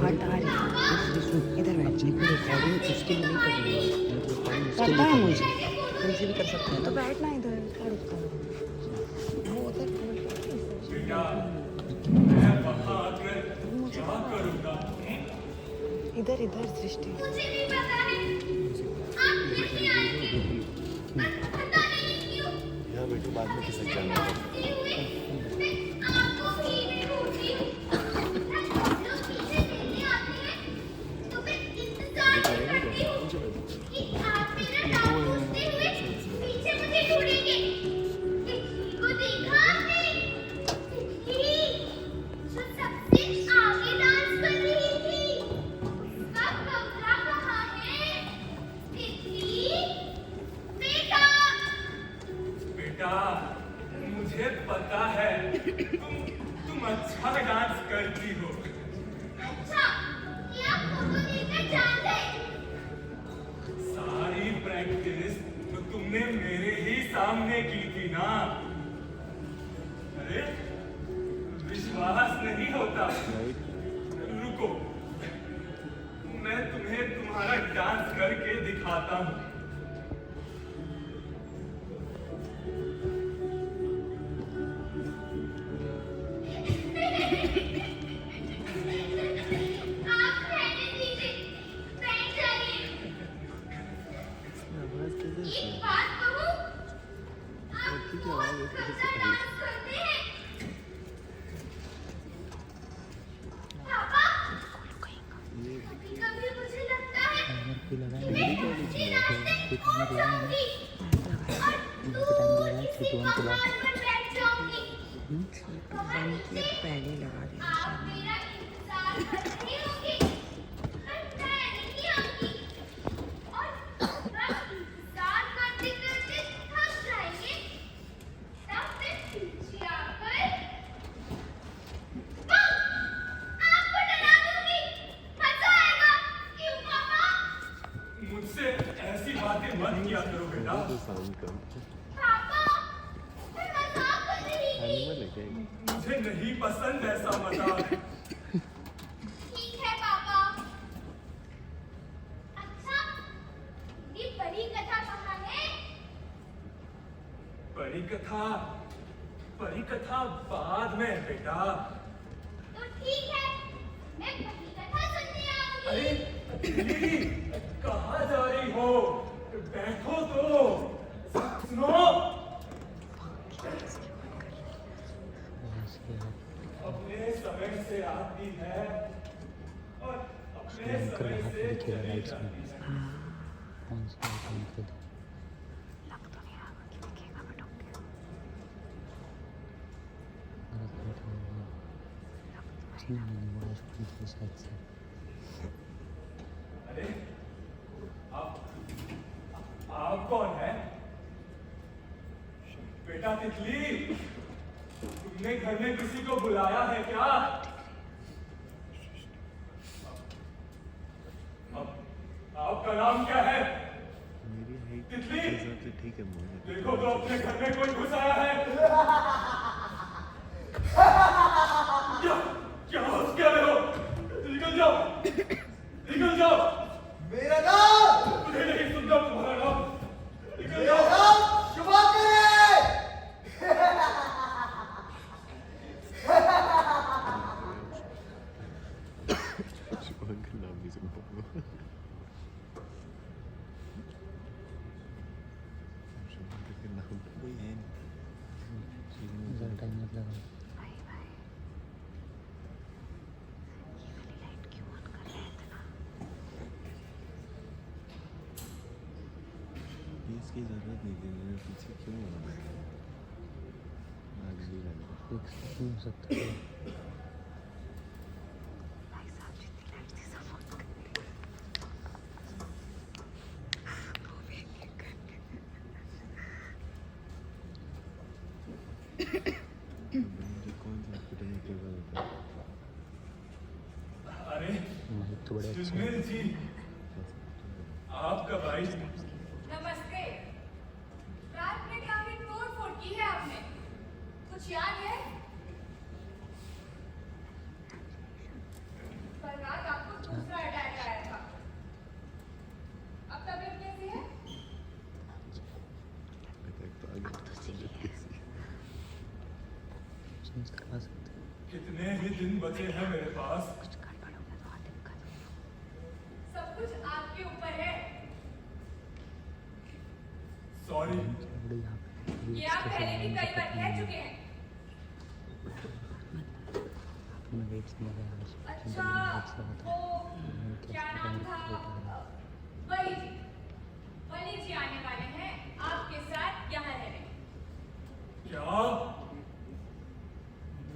हटा रही इधर बैठने को रिकॉर्डिंग मुश्किल नहीं करनी है, करता है मुझे कैसे भी कर सकते हैं तो बैठना इधर क्या दिक्कत है? वो उधर इधर इधर सृष्टि यहाँ बेटू बाद में खिसक जाना मुझे पता है तुम अच्छा डांस करती हो। अच्छा, क्या फोटो देखकर जानते? सारी प्रैक्टिस तो तुमने मेरे ही सामने की थी ना। अरे विश्वास नहीं होता। रुको, मैं तुम्हें तुम्हारा डांस करके दिखाता हूँ। पहले लगा मुझसे ऐसी बातें मत किया करो बेटा। मुझे नहीं पसंद ऐसा मजाक। ठीक है पापा। अच्छा, ये परी कथा कहाँ है? परी कथा बाद में बेटा। तो ठीक है, मैं परी कथा सुनने आऊंगी। अरे दीदी, कहाँ जा रही हो? बैठो तो, सुनो। अपने समय से आती है और अपने समय से चली जाती है। अरे आप कौन है? बेटा तितली, तुमने घर में किसी को बुलाया है क्या? आपका नाम क्या है? तितली, ठीक है देखो तो अपने घर में कोई घुस आया है। क्या होश क्या रहे हो? निकल जाओ, निकल जाओ। मेरा नाम मुझे नहीं सुनता तुम्हारा नाम। निकल मेरा जाओ। नाम शुभाकर है। शुभांकर नाम नहीं सुन पाऊंगा। शुभांकर के नाम तो कोई है नहीं। टाइम मत लगा। इसकी जरूरत नहीं थी, मेरे पीछे क्यों हो रहा है? आग भी लग रहा है। हो सकता है। मुझे कौन सा हॉस्पिटल में टेबल होता है? अरे तो बड़े अच्छे सुनील जी, आपका भाई। नमस्ते। रात में काफी तोड़-फोड़ की है आपने। कुछ याद है? पर रात आप ही दिन बचे हैं मेरे पास। सब कुछ आपके ऊपर है। सॉरी। ये आप पहले भी कई बार कह चुके हैं। अच्छा, वो क्या नाम था? वली जी आने वाले हैं आपके साथ यहाँ रहने। क्या?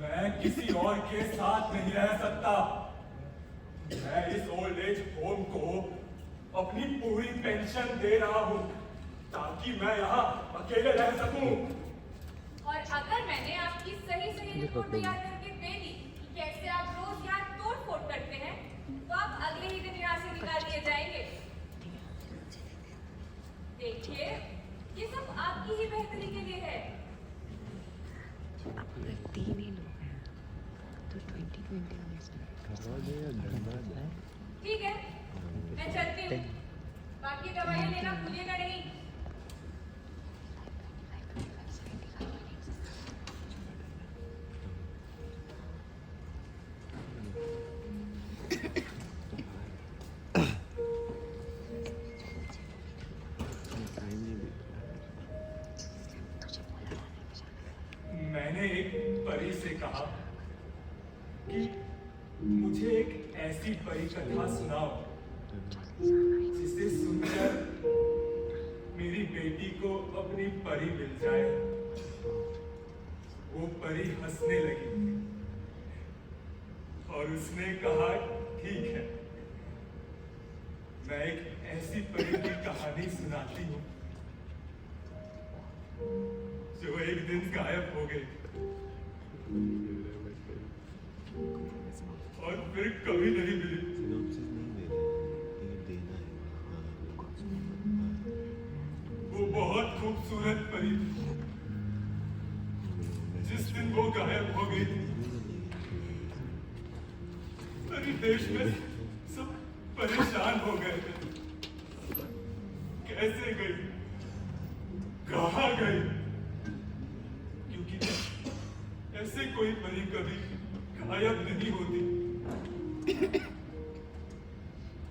मैं किसी और के साथ नहीं रह सकता। मैं इस ओल्ड एज होम को अपनी पूरी पेंशन दे रहा हूँ ताकि मैं यहाँ अकेले रह सकूं। और अगर मैंने आपकी सही रिपोर्ट तैयार करके दे दी कि कैसे आप रोज यहाँ तोड़ फोड़ करते हैं, तो आप अगले ही दिन यहाँ से निकाल दिए जाएंगे। देखिए, ये सब आपकी ही बेहतरी के लिए है। अगर 3 ही लोग हैं तो 2020 ठीक है, मैं चलती हूँ। बाकी दवाइयाँ लेना भूलिएगा नहीं। मैंने एक परी से कहा कि मुझे एक ऐसी परी कथा सुनाओ जिसे सुनकर मेरी बेटी को अपनी परी मिल जाए। वो परी हंसने लगी और उसने कहा, ठीक है, मैं एक ऐसी परी की कहानी सुनाती हूँ जो एक दिन गायब हो गई और फिर कभी नहीं मिली। वो बहुत खूबसूरत परी थी। जिस दिन वो गायब हो गई थी, पूरे देश में सब परेशान हो गए थे। कैसे गई, कहाँ गई? क्योंकि ऐसे कोई परी कभी गायब नहीं होती।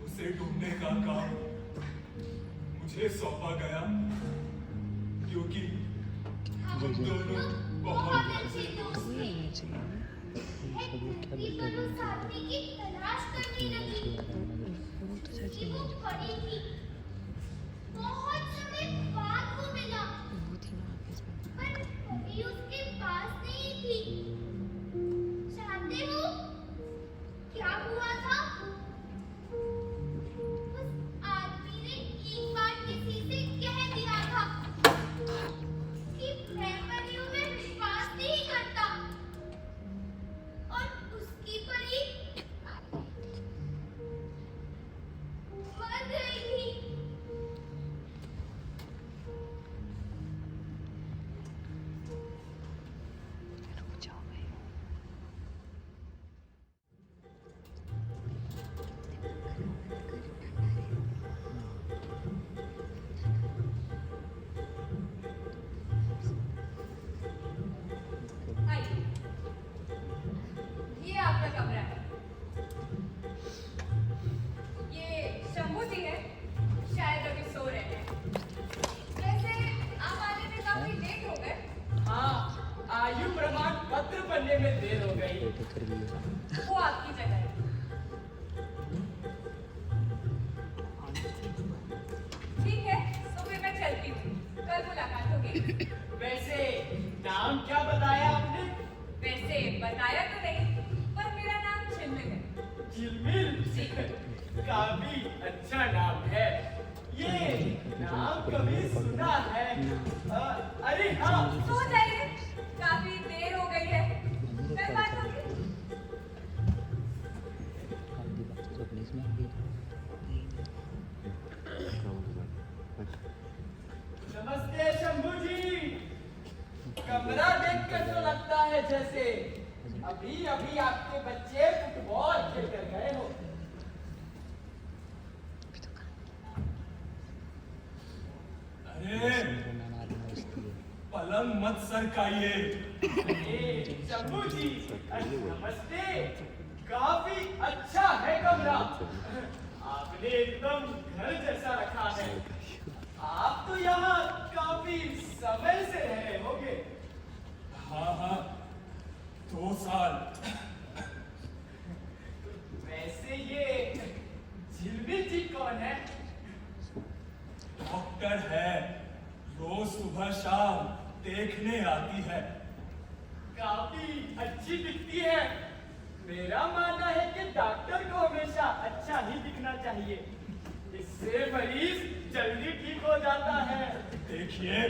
उसे ढूंढने का काम मुझे सौंपा गया क्योंकि हम दोनों बहुत अच्छे दोस्त थे। एक जीवनसाथी की तलाश करनी लगी कि वो परी थी। बहुत समय बाद वो मिला, पर परी उसके पास नहीं थी। जानते हो क्या हुआ था? उस आदमी ने एक बार किसी से कह दिया था कि मैं परियों में विश्वास नहीं करता, और उसकी परी मर गई थी। आइए, ये आपका कमरा है। ये शंभू जी है, शायद अभी सो रहे हैं। वैसे आप आने में काफी लेट हो गए। हाँ, आयु प्रमाण पत्र बनने में देर हो गई। वो आपकी जगह है। ठीक है, तो फिर मैं चलती हूँ। कल मुलाकात होगी। वैसे नाम क्या बताया आपने? वैसे बताया तो नहीं, पर मेरा नाम झिलमिल है। झिलमिल? जी। काफी अच्छा नाम है। ये नाम कभी सुना है। अरे हाँ, सो जाइए, काफी देर हो गई है। कल बात होगी। नमस्ते शंभू जी। कमरा देखकर तो लगता है जैसे अभी अभी आपके बच्चे फुटबॉल खेल कर गए हो। अरे पलंग मत सरकाइए। शंभू जी नमस्ते। काफी अच्छा है कमरा, आपने एकदम घर जैसा रखा है। आप तो यहाँ काफी समय से रहे होंगे। हाँ हाँ, 2 साल। वैसे ये झिलमिल जी कौन है? डॉक्टर है, रोज सुबह शाम देखने आती है। काफी अच्छी दिखती है। मेरा मानना है कि डॉक्टर को हमेशा अच्छा ही दिखना चाहिए, इससे मरीज जल्दी ठीक हो जाता है। देखिए,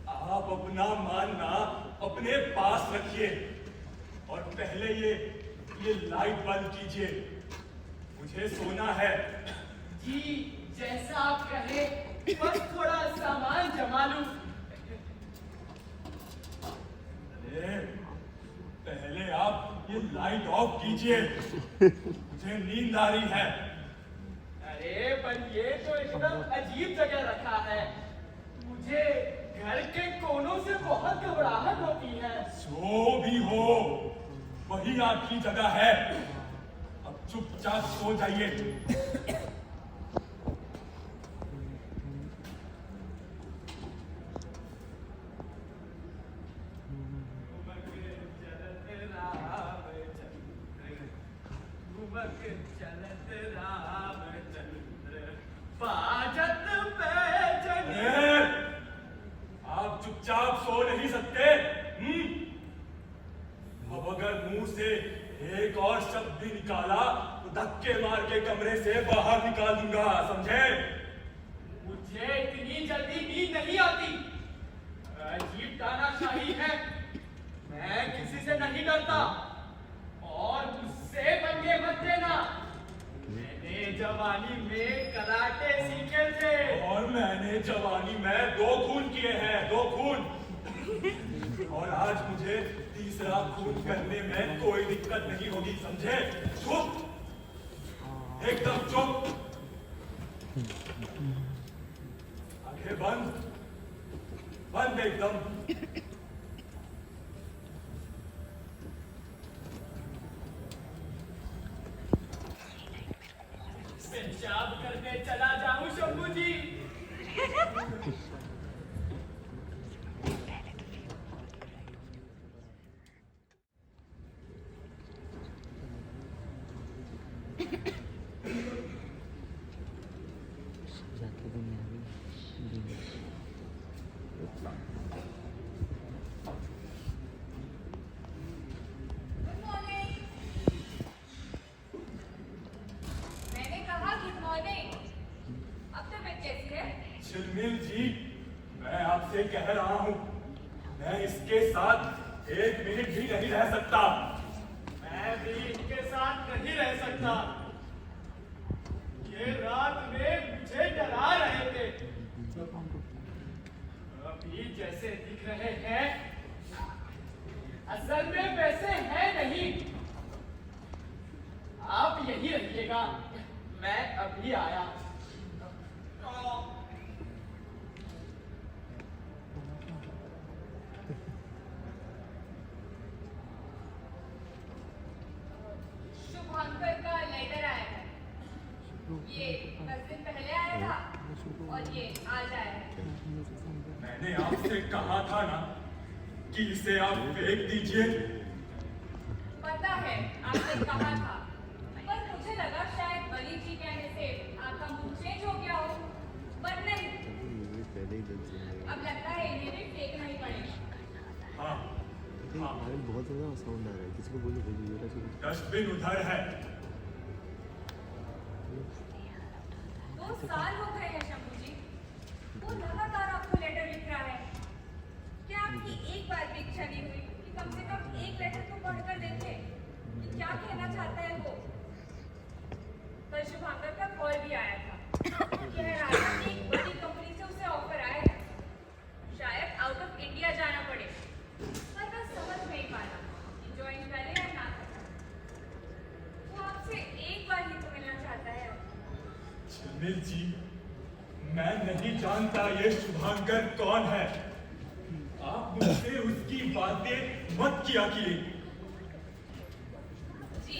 आप अपना मानना अपने पास रखिए और पहले ये लाइट बंद कीजिए, मुझे सोना है। जी जैसा आप कहे, बस थोड़ा सामान जमा लूं। अरे, पहले आप ये लाइट ऑफ कीजिए, मुझे नींद आ रही है। अरे पर ये तो एकदम अजीब जगह रखा है, मुझे घर के कोनों से बहुत घबराहट होती है। जो भी हो, वही आपकी जगह है। अब चुपचाप सो जाइए। आप चुपचाप सो नहीं सकते? अब अगर मुंह से एक और शब्द भी निकाला तो धक्के मार के कमरे से बाहर निकाल दूंगा, समझे? मुझे इतनी जल्दी नींद नहीं आती। अजीब तानाशाही है। मैं किसी से नहीं डरता और मुझसे पंगे मत लेना। मैंने जवानी में कराटे सीखे थे। और मैंने जवानी में 2 खून किए हैं, 2 खून। और आज मुझे तीसरा खून करने में कोई दिक्कत नहीं होगी, समझे? चुप, एकदम चुप। आंखें बंद, बंद एकदम। पेशाब करके चला जाऊं शंभू जी? जाके दुनिया भी गुड मॉर्निंग। मैंने कहा गुड मॉर्निंग। अब तबीयत कैसी है? झिलमिल जी, मैं आपसे कह रहा हूं, मैं इसके साथ 1 मिनट भी नहीं रह सकता। मैं भी इनके साथ नहीं रह सकता। ये रात में मुझे डरा रहे थे। अभी जैसे दिख रहे हैं, असल में वैसे है नहीं। आप यही रहिएगा, मैं अभी आया। शुभांकर का लेटर आया है। ये 10 दिन पहले आया था और ये आज आया है। मैंने आपसे कहा था ना कि इसे आप फेंक दीजिए। पता है आपने कहा था, पर मुझे लगा शायद बली जी कहने से आपका मूड चेंज हो गया हो, पर नहीं। पहले ही देख लिया। अब लगता है इन्हें भी फेंकना ही पड़ेगा। हाँ, भाई बहुत ज़्यादा साउंड आ रहा है, किसी को बोलो बोलो जरा सी। डस्टबिन उधर है। 2 साल हो गए हैं शंभू जी, वो लगातार आपको लेटर लिख रहा है। क्या आपकी एक बार भी इच्छा नहीं हुई कि कम से कम एक लेटर तो पढ़कर देखें कि क्या कहना चाहता है वो? कल शुभांकर का कॉल भी आया था। कह रहा था कि एक बड़ी कंपनी से उसे ऑफर आया है, शायद आउट ऑफ इंडिया जाना पड़े, पर वह समझ नहीं पाया कि ज्वाइन करे या ना करे। वो आपसे एक बार ही तो मिलना चाहता है। झिलमिल जी, मैं नहीं जानता ये शुभांकर कौन है, बातें मत किया कीजिए। जी,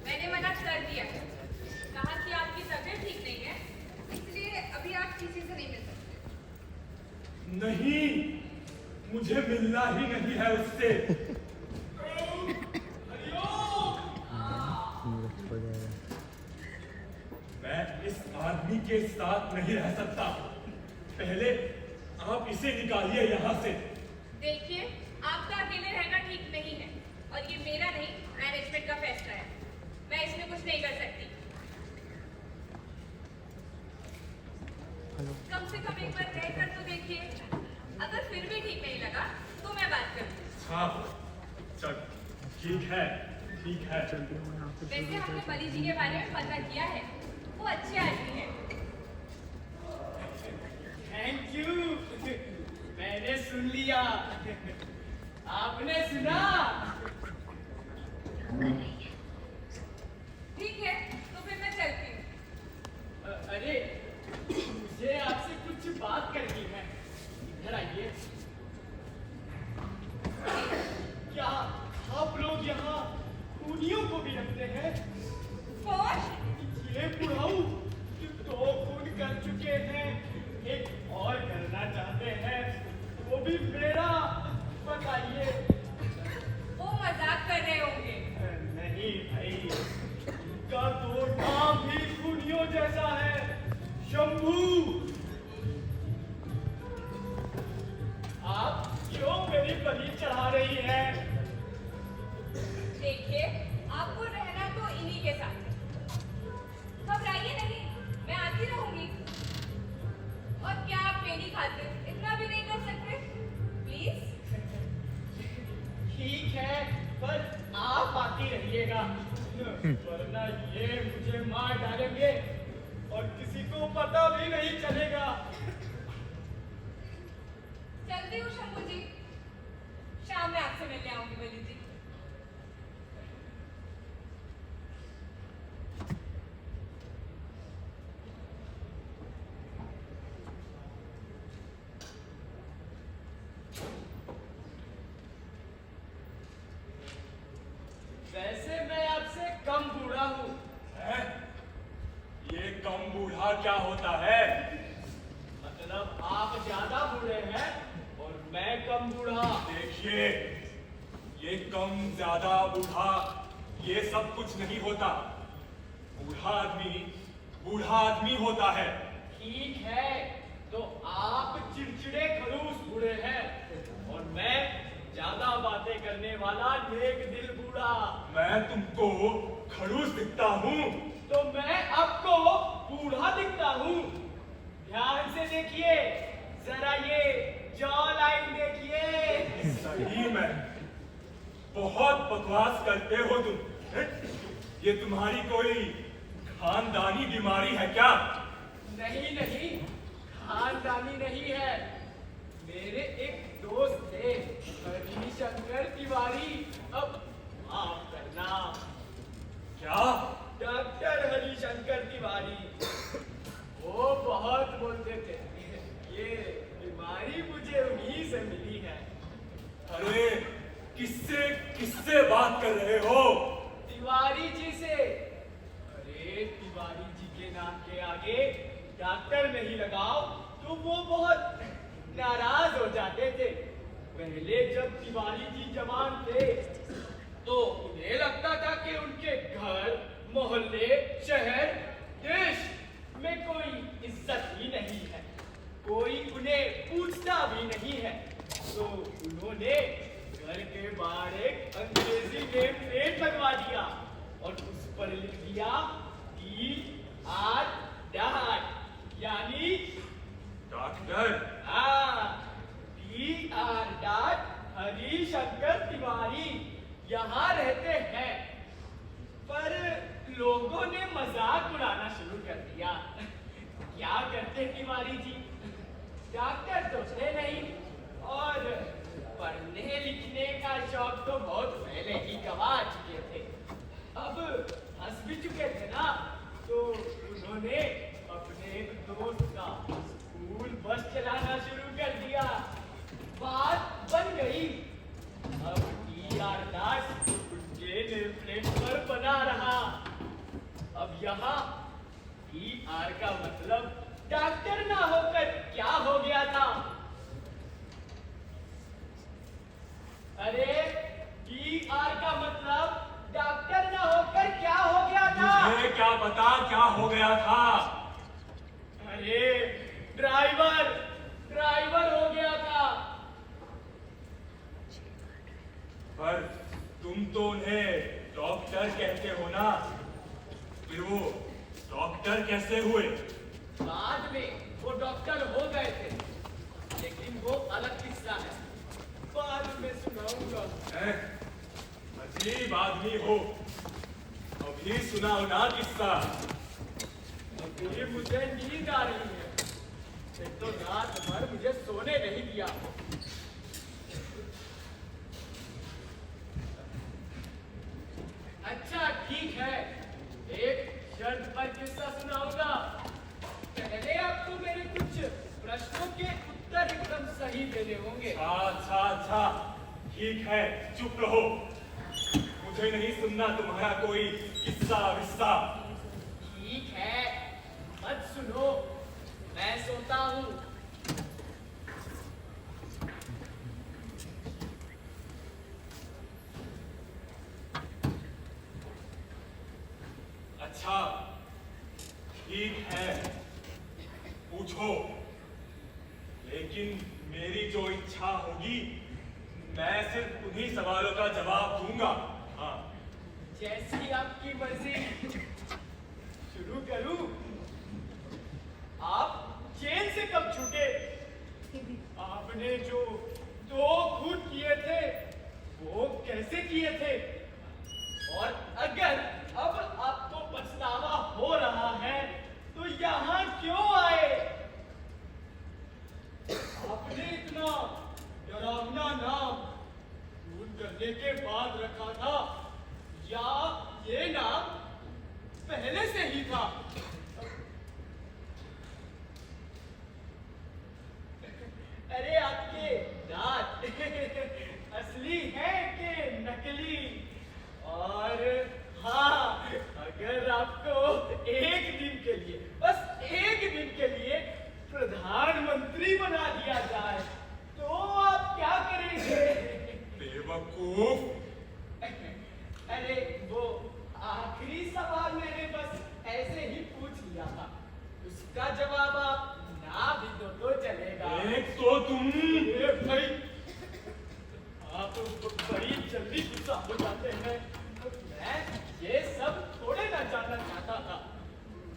मैंने मना कर दिया है। कहा कि आपकी तबीयत ठीक नहीं है, इसलिए अभी आप किसी से नहीं मिल सकते। नहीं, मुझे मिलना ही नहीं है उससे। हो जाएगा। मैं इस आदमी के साथ नहीं रह सकता। पहले आप इसे निकालिए यहाँ से। देखिए, आपका अकेले रहना ठीक नहीं है और ये मेरा नहीं, मैनेजमेंट का फैसला है। मैं इसमें कुछ नहीं कर सकती। कम से कम एक बार रहकर तो देखिए। अगर फिर भी ठीक नहीं लगा तो मैं बात करूँगी। हाँ, चल, ठीक है, ठीक है। वैसे हमने बली जी के बारे में पता किया है, वो अच्छे आदमी हैं। Thank you. मैंने सुन लिया। आपने सुना? ठीक है, तो फिर मैं चलती हूँ। अरे, मुझे आपसे कुछ बात करनी है। इधर आइए। क्या आप लोग यहाँ खूनियों को भी रखते हैं? कौन? ये बुढ़ाऊ जो 2 खून कर चुके हैं, एक और करना चाहते हैं, वो भी मेरा। बताइए। वो मजाक कर रहे होंगे। नहीं भाई, उनका तो नाम ही खूनियों जैसा है, शंभू। आप क्यों मेरी बलि चढ़ा रही हैं? देखिए, आपको रहना तो इन्हीं के साथ है। घबराइए नहीं, मैं आती रहूंगी। और क्या आप मेरी खातिर इतना भी नहीं कर सकते? प्लीज। ठीक है, पर आप आती रहिएगा, वरना ये मुझे मार डालेंगे और किसी को पता भी नहीं चलेगा। चलती हूँ शंभू जी। शाम में आपसे मिलने आऊंगी बली जी। वैसे मैं आपसे कम बूढ़ा हूँ। हैं? ये कम बूढ़ा क्या होता है? मतलब आप ज्यादा बूढ़े हैं और मैं कम बूढ़ा। देखिए, ये कम ज्यादा बूढ़ा ये सब कुछ नहीं होता। बूढ़ा आदमी होता है। ठीक है, तो आप चिड़चिड़े खड़ूस बूढ़े हैं और मैं ज्यादा बातें करने वाला नेक दिल बूढ़ा। मैं तुमको खड़ूस दिखता हूँ। तो मैं आपको बूढ़ा दिखता हूँ। ध्यान से देखिए, जरा ये जॉ लाइन देखिए। सही में बहुत बकवास करते हो तुम। ये तुम्हारी कोई खानदानी बीमारी है क्या? नहीं नहीं, खानदानी नहीं है। मेरे एक दोस्त थे, हरिशंकर तिवारी। अब माफ करना, क्या? डॉक्टर हरिशंकर तिवारी। वो बहुत बोलते थे। ये बीमारी मुझे उन्हीं से मिली है। अरे किससे किससे बात कर रहे हो? तिवारी जी से। अरे तिवारी जी के नाम के आगे डॉक्टर नहीं लगाओ तो वो बहुत नाराज हो जाते थे। पहले जब तिवारी जी जवान थे तो उन्हें लगता था कि उनके घर, मोहल्ले, शहर, देश में कोई इज्जत ही नहीं है, कोई उन्हें पूछता भी नहीं है। तो उन्होंने घर के बाहर एक अंग्रेजी नेम प्लेट लगवा दिया और उस पर लिख दिया DR यानी डॉक्टर। DR हरिशंकर तिवारी यहाँ रहते हैं। पर लोगों ने मजाक उड़ाना शुरू कर दिया। क्या करते तिवारी जी, डॉक्टर तो थे नहीं और पढ़ने लिखने का शौक तो बहुत पहले ही गवा चुके थे। अब हंस भी चुके थे ना, तो उन्होंने अपने एक दोस्त का स्कूल बस चलाना शुरू कर दिया। बात बन गई। अरे ER का मतलब डॉक्टर ना होकर क्या हो गया था? मुझे क्या पता क्या हो गया था। अरे ड्राइवर हो गया था। पर तुम तो उन्हें डॉक्टर कहते हो ना, फिर वो डॉक्टर कैसे हुए? बाद में वो डॉक्टर हो गए थे, लेकिन वो अलग किस्सा है, बाद में सुनाऊंगा। हैं? अजीब आदमी हो, अभी सुनाओ ना किस्सा। अभी मुझे नींद आ रही है, एक तो रात भर मुझे सोने नहीं दिया। अच्छा ठीक है, एक शर्त पर किस्सा सुनाऊंगा। पहले आपको मेरे कुछ प्रश्नों के उत्तर एकदम सही देने होंगे। अच्छा, ठीक है, चुप रहो। मुझे नहीं सुनना तुम्हारा कोई किस्सा विस्सा। ठीक है, मत सुनो, मैं सोता हूँ। अच्छा, ठीक है, पूछो। लेकिन मेरी जो इच्छा होगी, मैं सिर्फ उन्हीं सवालों का जवाब दूंगा। हाँ, जैसी आपकी मर्जी। शुरू करूं? आप जेल से कब छूटे? आपने जो 2 खून किए थे, वो कैसे किए थे? और अगर अब आपको पछतावा हो रहा है, तो यहाँ क्यों आए? आपने इतना डरावना नाम खून करने के बाद रखा था, या ये नाम पहले से ही था? अरे आपके दांत असली है कि नकली? और हाँ, अगर आपको एक दिन के लिए, बस एक दिन के लिए प्रधानमंत्री बना दिया जाए, तो आप क्या करेंगे? बेवकूफ। अरे वो आखिरी सवाल मैंने बस ऐसे ही पूछ लिया था, उसका जवाब आप ना भी दो तो चलेगा। एक तो तुम। ए भाई, आप बड़ी जल्दी गुस्सा हो जाते हैं। मैं ये सब थोड़े ना जानना चाहता था,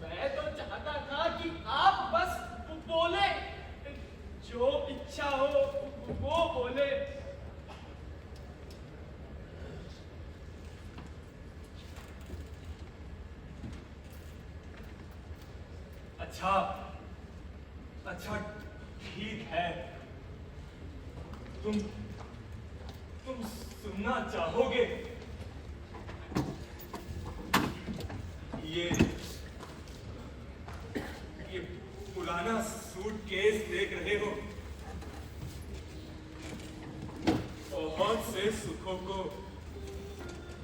मैं तो चाहता था कि आप बस बोले, जो इच्छा हो वो बोले। अच्छा, ठीक है। तुम सुनना चाहोगे? ये पुराना सूटकेस देख रहे हो? बहुत से सुखों को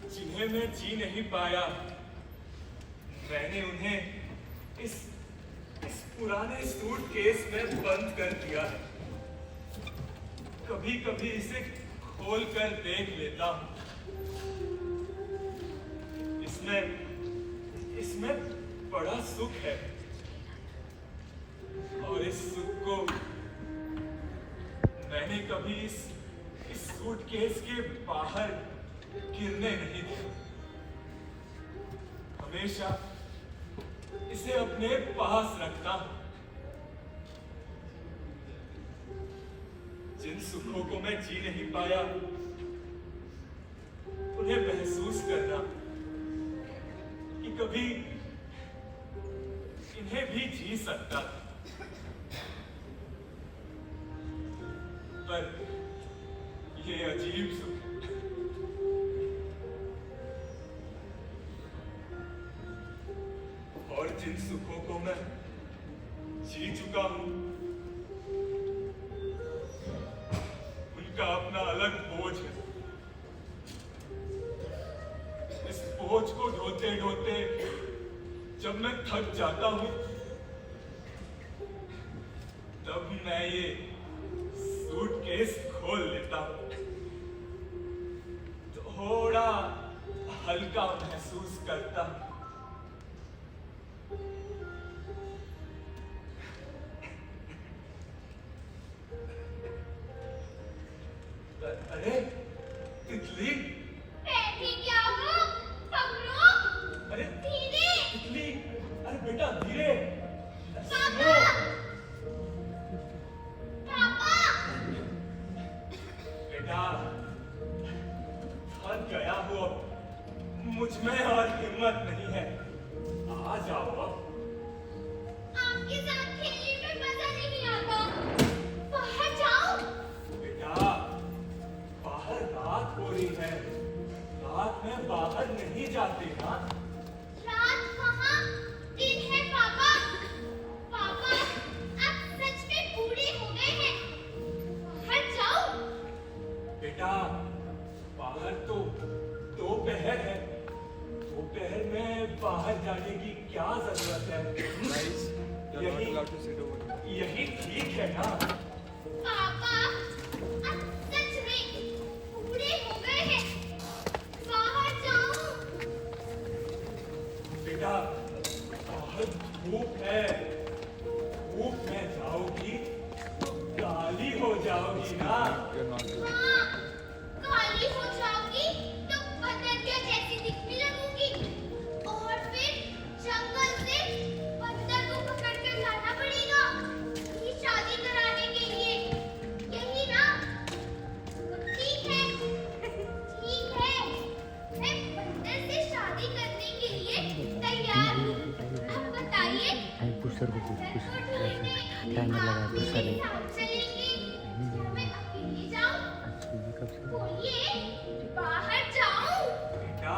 जिन्हें मैं जी नहीं पाया, मैंने उन्हें इस पुराने सूटकेस में बंद कर दिया है। कभी कभी इसे खोल कर देख लेता हूं। इसमें बड़ा सुख है, और इस सुख को मैंने कभी इस सूटकेस के बाहर गिरने नहीं दिया। हमेशा इसे अपने पास रखता हूं। जिन सुखों को मैं जी नहीं पाया, उन्हें महसूस करना कि कभी इन्हें भी जी सकता, पर ये अजीब सुख और जिन सुखों को मैं जी चुका हूं, उनका अपना अलग बोझ है। इस बोझ को ढोते ढोते जब मैं थक जाता हूं, तब मैं ये सूटकेस खोल लेता हूं। हल्का महसूस करता। अरे तितली, मैं भी क्या हूँ? पकड़ो, अरे धीरे। तितली, अरे बेटा धीरे। पापा, पापा, बेटा थक गया हूँ अब, मुझ में और हिम्मत नहीं है। आ जाओ अब। आपके साथ खेलने में मजा नहीं आता। बाहर जाओ। बेटा बाहर रात हो रही है, रात में बाहर नहीं जाते ना। रात कहाँ, दिन है पापा। पापा, आप सच में बूढ़े हो गए हैं। बाहर जाओ। बेटा बाहर तो दोपहर है, दोपहर में बाहर जाने की क्या जरूरत है? यही ठीक है ना। पापा, आप सच में बूढ़े हो गए हैं। बाहर जाओ। बेटा बाहर धूप है, धूप में जाओगी तो काली हो जाओगी ना। हाँ, काली हो जाओगी तो बंदरिया जैसी दिखने लगूंगी। और फिर जंगल से बंदर को पकड़ कर लाना पड़ेगा ये शादी कराने के लिए। यही ना? ठीक है, ठीक है। मैं बंदर से शादी करने के लिए तैयार हूँ। अब बताइए, पुश सर को बंदर पुश को ढूंढने टाइमर लगा आप पुश मेरे कर साथ चलेंगे या मैं अकेले जाऊँ? कब से बोलिए, बाहर जाऊं? बेटा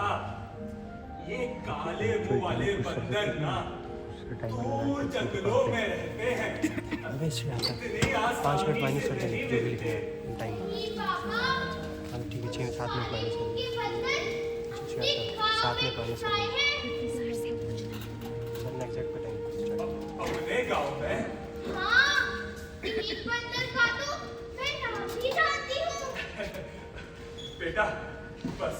ये काले मुंह वाले बंदर ना दूर जंगलों में रहते हैं। अबे इससे आता इतनी 5 मिनट आसानी माइनस से कर देंगे नहीं जो भी मिलते। लिखना है टाइम। नहीं पापा, हाँ ठीक है 6-7 मिनट माइनस कर के बंदर अपने साथ में गांव में माइनस घुस आए हैं। सर ने एग्जैक्ट बताएंगे। अपने गांव में हाँ, एक बंदर का तो मैं नाम ही जानती हूँ। बेटा बस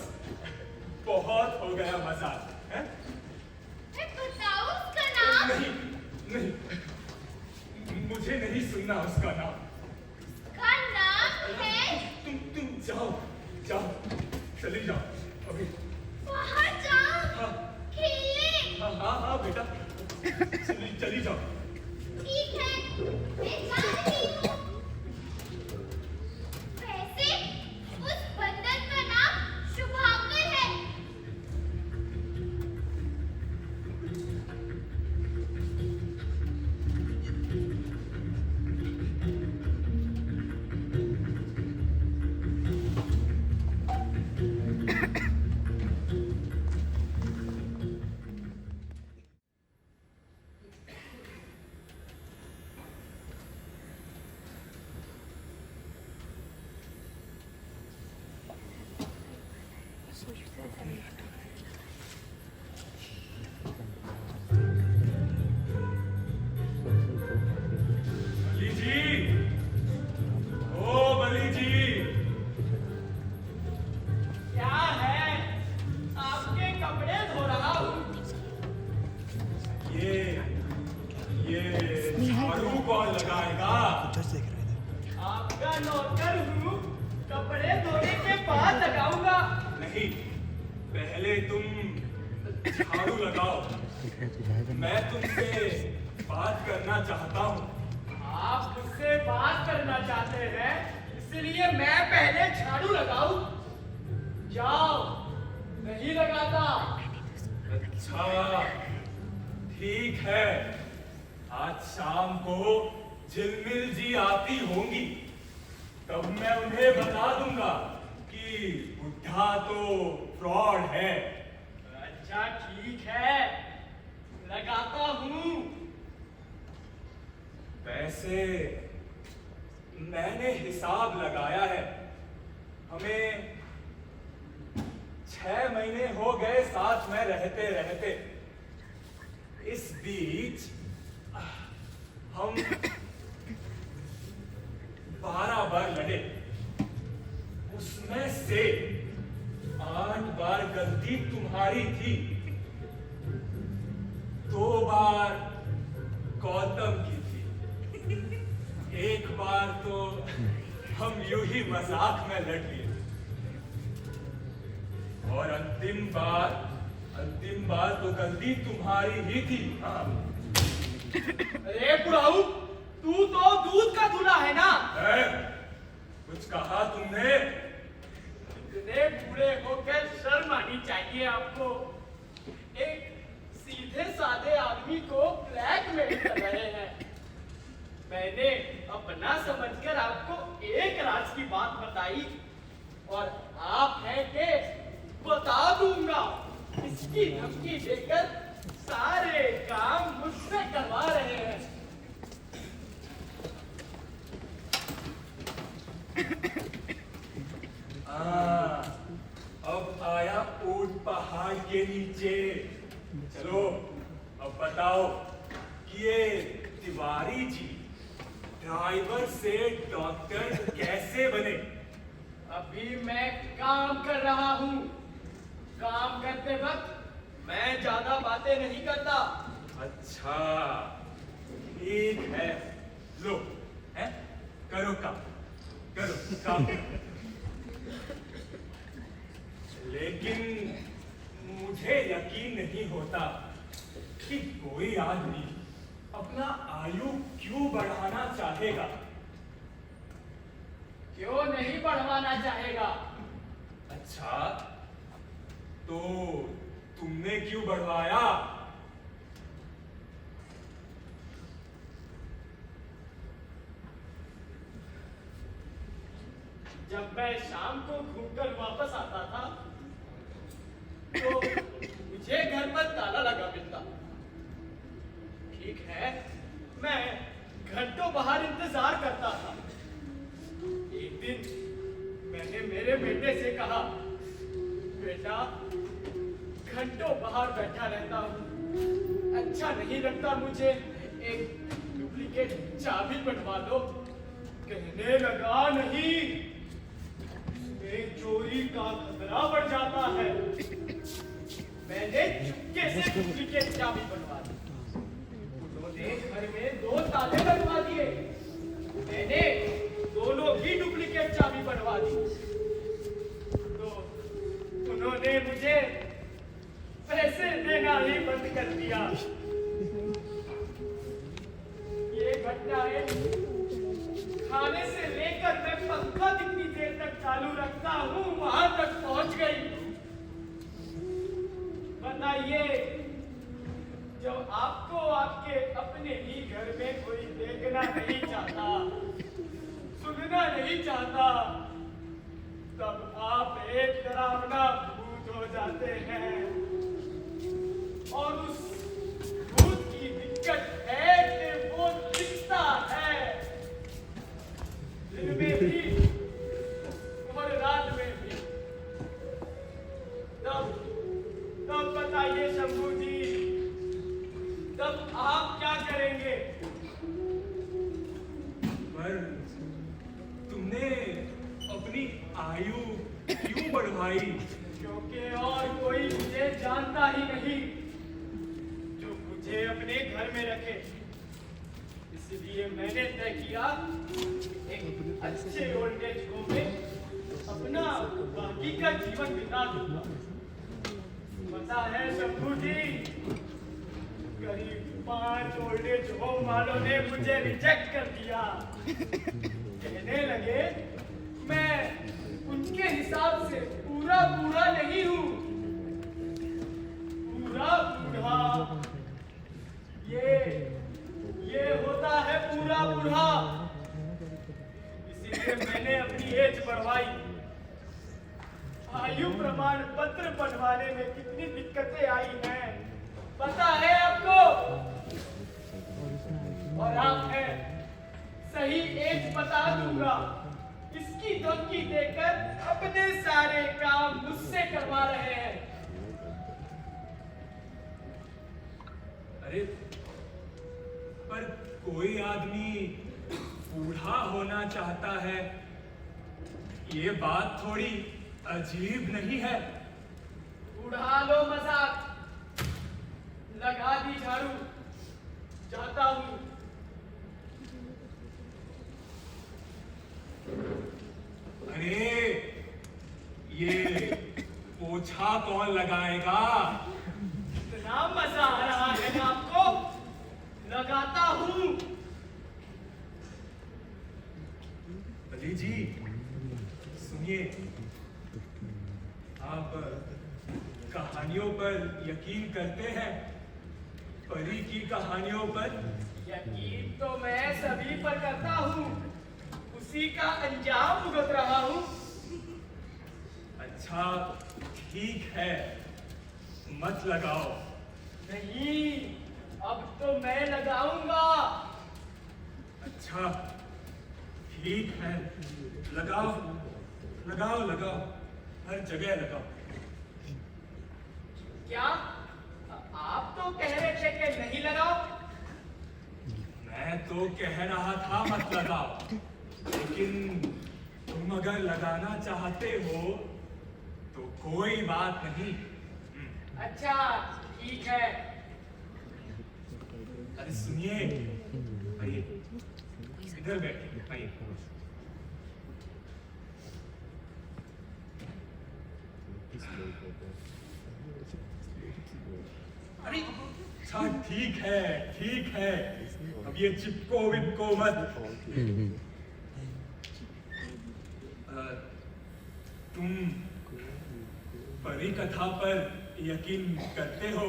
बहुत हो गया मजाक, हैं? मैं बताऊँ उसका नाम? नहीं नहीं, मुझे नहीं सुनना उसका नाम। उसका नाम है। तुम जाओ जाओ, चली जाओ अभी। बाहर जाओ, हाँ खेलने। हाँ बेटा, चली जाओ। ठीक है, मैं जा रही हूँ। वैसे उस बंदर का नाम शुभांकर है। बली जी, ओ बली जी, क्या है? आपके कपड़े धो रहा हूँ। ये झाड़ू कौन लगाएगा? आपका नौकर हूँ, कपड़े धोने के बाद लगाऊंगा। नहीं, पहले तुम झाड़ू लगाओ। मैं तुमसे बात करना चाहता हूँ। आप मुझसे बात करना चाहते हैं, इसलिए मैं पहले झाड़ू लगाऊं? जाओ, नहीं लगाता। अच्छा ठीक है, आज शाम को झिलमिल जी आती होंगी, तब मैं उन्हें बता दूंगा कि बुढ़ा तो फ्रॉड है। अच्छा ठीक है, लगाता हूँ। वैसे मैंने हिसाब लगाया है, हमें 6 महीने हो गए साथ में रहते रहते। इस बीच हम 12 बार लड़े, उसमें से 8 बार गलती तुम्हारी थी, 2 बार गौतम की थी, 1 बार तो हम यूं ही मजाक में लड़ लिए, और अंतिम बार तो गलती तुम्हारी ही थी। हाँ। अरे बुढ़ाऊ, तू तो दूध का दूल्हा है ना? कुछ कहा तुमने? इतने बूढ़े होकर शर्म आनी चाहिए आपको। एक सीधे साधे आदमी को ब्लैकमेल कर रहे हैं। मैंने अपना समझकर आपको एक राज की बात बताई, और आप हैं कि बता दूंगा। इसकी धमकी देकर सारे काम मुझसे करवा रहे हैं। अब आया ऊंट पहाड़ के नीचे। चलो अब बताओ कि ये तिवारी जी ड्राइवर से डॉक्टर कैसे बने? अभी मैं काम कर रहा हूँ। काम करते वक्त मैं ज्यादा बातें नहीं करता। अच्छा, ठीक है, लो, है? करो काम करो। लेकिन मुझे यकीन नहीं होता कि कोई आदमी अपना आयु क्यों बढ़ाना चाहेगा। क्यों नहीं बढ़वाना चाहेगा? अच्छा, तो तुमने क्यों बढ़वाया? जब मैं शाम को घूमकर वापस आता था, तो मुझे घर पर ताला लगा मिलता। ठीक है, मैं घंटों बाहर इंतजार करता था। एक दिन मैंने मेरे बेटे से कहा, बेटा, घंटों बाहर बैठा रहता हूँ, अच्छा नहीं लगता मुझे, एक डुप्लीकेट चाबी बनवा दो। कहने लगा, नहीं, इसमें चोरी का खतरा बढ़ जाता है। मैंने चुपके से डुप्लीकेट चाबी बनवा दी। उन्होंने घर में 2 ताले बनवा दिए। मैंने दोनों की डुप्लीकेट चाबी बनवा दी। तो उन्होंने मुझे पैसे देना ही बंद कर दिया। ये घटनाएं खाने से लेकर मैं पंखा कितनी देर तक चालू रखता हूँ वहां तक पहुंच गई। बताइए, जब आपको आपके अपने ही घर में कोई देखना नहीं चाहता, सुनना नहीं चाहता, तब आप एक डरावना भूत हो जाते हैं। और उस भूत की दिक्कत है कि वो दिखता है, दिन में भी और रात में भी। तब बताइए शंभू जी, तब आप क्या करेंगे? पर तुमने अपनी आयु क्यों बढ़वाई? क्योंकि और कोई मुझे जानता ही नहीं जो मुझे अपने घर में रखे। इसलिए मैंने तय किया, एक अच्छे ओल्ड एज होम में अपना बाकी का जीवन बिता दूंगा। पता है शंभू जी, करीब 5 ओल्ड एज होम वालों ने मुझे रिजेक्ट कर दिया। कहने लगे, मैं उनके हिसाब से पूरा बूढ़ा नहीं हूँ। पूरा बूढ़ा, ये होता है पूरा बूढ़ा। इसीलिए मैंने अपनी एज बढ़वाई। आयु प्रमाण पत्र बनवाने में कितनी दिक्कतें आई हैं, पता है आपको? और आप हैं, सही एज बता दूंगा। इसकी धमकी देकर अपने सारे काम मुझसे करवा रहे हैं। अरे, पर कोई आदमी बूढ़ा होना चाहता है, ये बात थोड़ी अजीब नहीं है? उड़ा लो मजाक, लगा दी झाड़ू, जाता हूँ। अरे ये पोछा कौन लगाएगा? इतना मजा आ रहा है ना आपको, लगाता हूँ। अली जी सुनिए, आप कहानियों पर यकीन करते हैं? परी की कहानियों पर? यकीन तो मैं सभी पर करता हूँ, उसी का अंजाम भुगत रहा हूँ। अच्छा ठीक है, मत लगाओ। नहीं, अब तो मैं लगाऊंगा। अच्छा ठीक है, लगाओ लगाओ लगाओ, हर जगह लगाओ। क्या आप तो कह रहे थे कि नहीं लगाओ? मैं तो कह रहा था मत लगाओ, लेकिन तुम अगर लगाना चाहते हो तो कोई बात नहीं। अच्छा ठीक है। अरे सुनिए, आइए इधर बैठिए, आइए। अरे अच्छा ठीक है ठीक है, अब ये चिपको विपको मत। तुम परी कथा पर यकीन करते हो?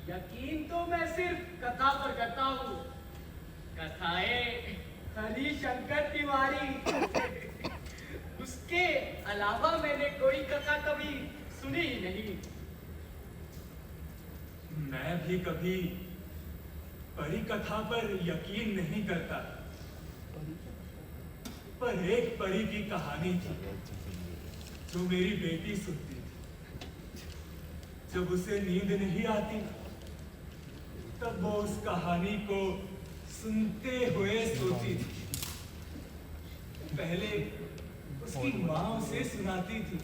यकीन तो मैं सिर्फ कथा पर करता हूँ। कथाएं हरिशंकर तिवारी, उसके अलावा मैंने कोई कथा कभी सुनी ही नहीं। मैं भी कभी परी कथा पर यकीन नहीं करता, पर एक परी की कहानी थी जो मेरी बेटी सुनती थी। जब उसे नींद नहीं आती तब वो उस कहानी को सुनते हुए सोती थी। पहले उसकी माँ उसे सुनाती थी,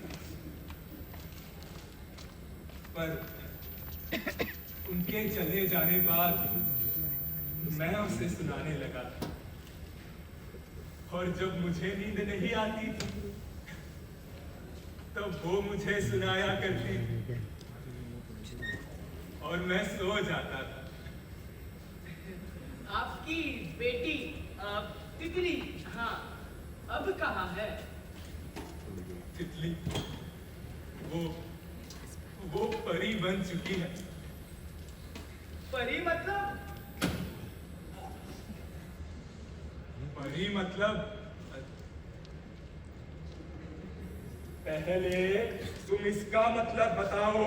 पर उनके चले जाने बाद मैं उसे सुनाने लगा। और जब मुझे नींद नहीं आती थी तब वो मुझे सुनाया करती थी और मैं सो जाता था। आपकी बेटी तितली, हाँ, अब कहाँ है? तितली वो परी बन चुकी है। परी मतलब? परी मतलब पहले तुम इसका मतलब बताओ।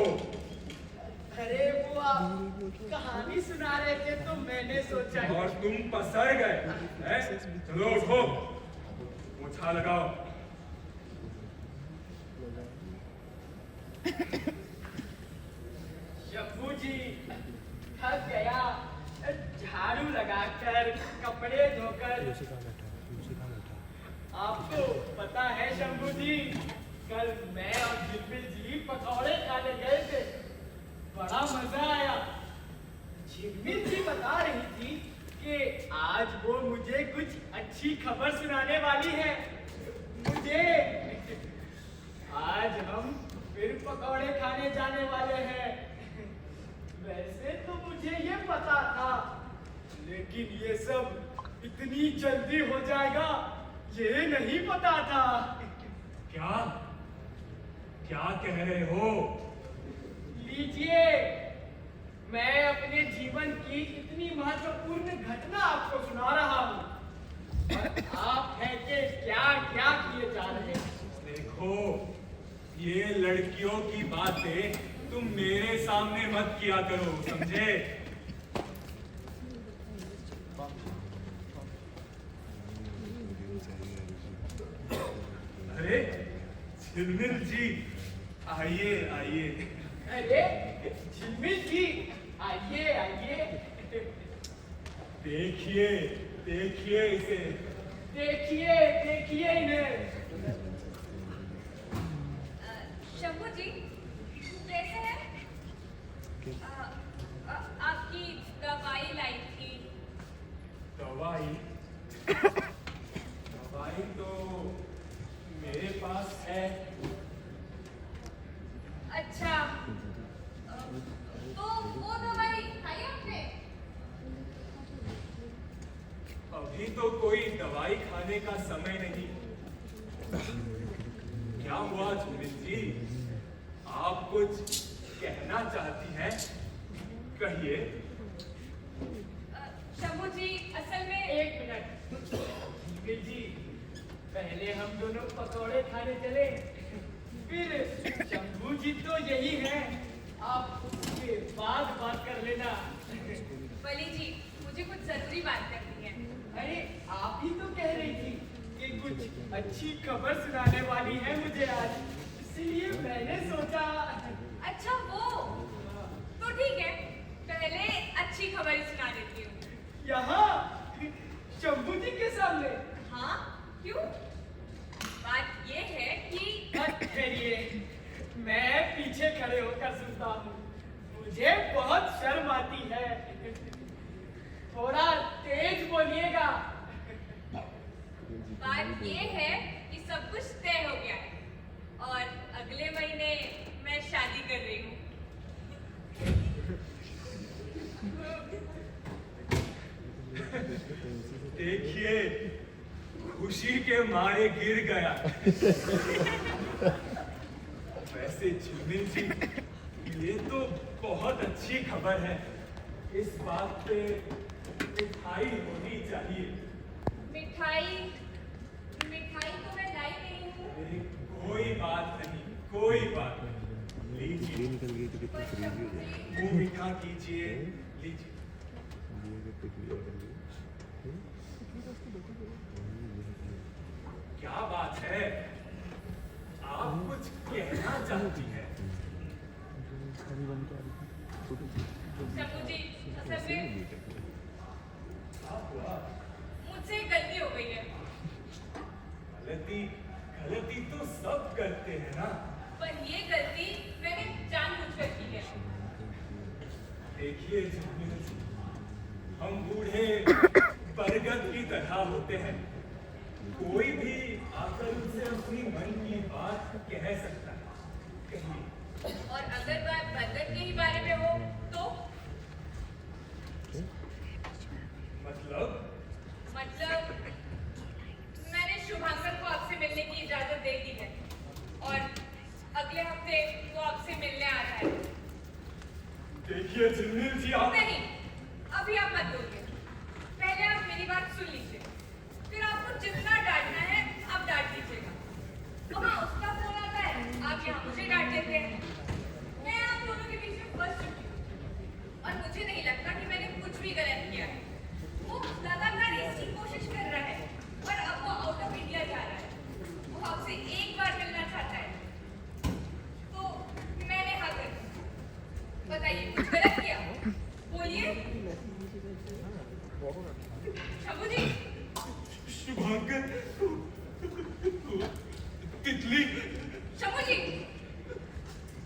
अरे वो आप कहानी सुना रहे थे तो मैंने सोचा कि- और तुम पसर गए हैं? चलो उठो, पोछा लगाओ। शंभू जी थक गया, झाड़ू लगाकर, कपड़े धोकर। आपको पता है शंभू जी, कल मैं और झिलमिल जी पकौड़े खाने गए थे, बड़ा मजा आया। झिलमिल जी बता रही थी कि आज वो मुझे कुछ अच्छी खबर सुनाने वाली है। मुझे आज हम फिर पकौड़े खाने जाने वाले हैं। वैसे तो मुझे ये पता था, लेकिन ये सब इतनी जल्दी हो जाएगा ये नहीं पता था। क्या क्या कह रहे हो? लीजिए, मैं अपने जीवन की इतनी महत्वपूर्ण घटना आपको सुना रहा हूँ और आप हैं कि क्या क्या किए जा रहे हैं। देखो, ये लड़कियों की बातें तुम मेरे सामने मत किया करो, समझे? अरे झिलमिल जी, आइए आइए। अरे झिलमिल जी, आइए आइए। देखिए देखिए इसे। देखिए देखिए इन्हें। शंभू जी, कैसे समय नहीं। क्या हुआ झुमिल जी, आप कुछ कहना चाहती हैं? कहिए। शंभू जी, असल में एक मिनट झुमिल जी, पहले हम दोनों पकौड़े खाने चले, फिर शंभू जी तो यही हैं, आप उसके बाद बात कर लेना। बली जी, मुझे कुछ जरूरी बात करनी है। अरे आप ही तो कह रही थी कि कुछ अच्छी खबर सुनाने वाली है मुझे आज, इसलिए मैंने सोचा। अच्छा वो, तो ठीक है, पहले अच्छी खबर ही सुना देती हूँ। यहाँ शंभू जी के सामने? हाँ, क्यों? बात ये है कि ठहरिए, मैं पीछे खड़े होकर सुनता हूँ, मुझे बहुत शर्म आती है, थोड़ा तेज बोलिएगा। बात ये है कि सब कुछ तय हो गया है और अगले महीने मैं शादी कर रही हूँ। देखिए, खुशी के मारे गिर गया। वैसे झुमिल जी, ये तो बहुत अच्छी खबर है। इस बात पे मिठाई होनी चाहिए। मिठाई मिठाई तो मैं लाई नहीं हूँ। अरे, कोई बात नहीं, कोई बात नहीं। लीजिए, निकल गई तो कितनी पर क्रेजी हो शंभू जाएगी। जी, मुंह मीठा कीजिए, लीजिए। ये अगर पिकली हो गई। क्या बात है? आप कुछ कहना चाहती हैं? शंभू जी, असल में आप हुआ? मुझसे एक गलती हो गई है। गलती गलती तो सब करते हैं ना। पर ये गलती मैंने जानबूझकर की है। देखिए झुमिल जी, हम बूढ़े बरगद की तरह होते हैं, कोई भी आकर उनसे अपनी मन की बात कह सकता है। कहिए। और अगर बात बरगद के ही बारे में हो तो मतलब मैंने शुभांकर को आपसे मिलने की इजाजत दे दी है और अगले हफ्ते वो आपसे मिलने आ रहा है। देखिए झुमिल जी, आप नहीं, अभी आप मत बोलिए, पहले आप मेरी बात सुन लीजिए, फिर आपको जितना डांटना है आप डांट लीजिएगा। वहाँ उसका फोन आता है, आप यहाँ मुझे डांट देते हैं। मैं आप दोनों के बीच में फंस चुकी हूँ और मुझे नहीं लगता कि मैंने कुछ भी गलत किया है। वो लगातार इसकी कोशिश कर रहा है और अब वो आउट ऑफ इंडिया जा रहा है। वो आपसे एक बार मिलना चाहता है, तो मैंने हाँ कर दी। बताइए, कुछ गलत किया? बोलिए शंभू जी। शुभांकर तितली। शंभू जी,